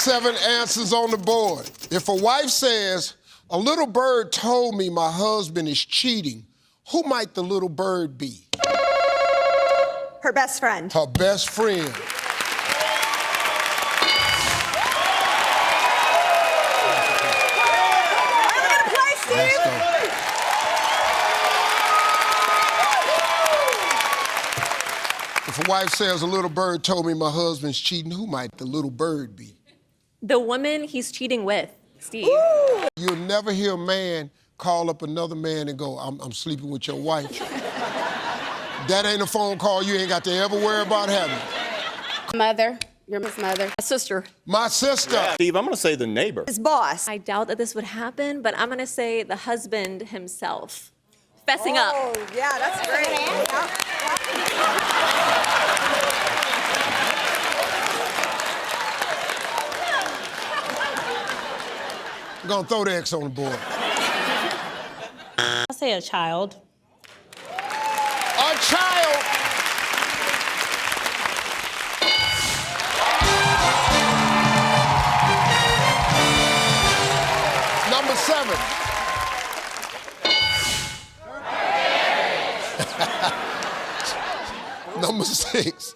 7 answers on the board. If a wife says, a little bird told me my husband is cheating, who might the little bird be? Her best friend. Her best friend. Let's go. If a wife says, a little bird told me my husband's cheating, who might the little bird be? The woman he's cheating with, Steve. Ooh. You'll never hear a man call up another man and go, I'm sleeping with your wife. That ain't a phone call you ain't got to ever worry about having. Mother, your mother. My sister. My sister. Yeah. Steve, I'm gonna say the neighbor. His boss. I doubt that this would happen, but I'm gonna say the husband himself. Fessing up. Oh, yeah, that's great. I'm gonna throw the X on the board. I'll say a child. A child. Number 7. Number 6.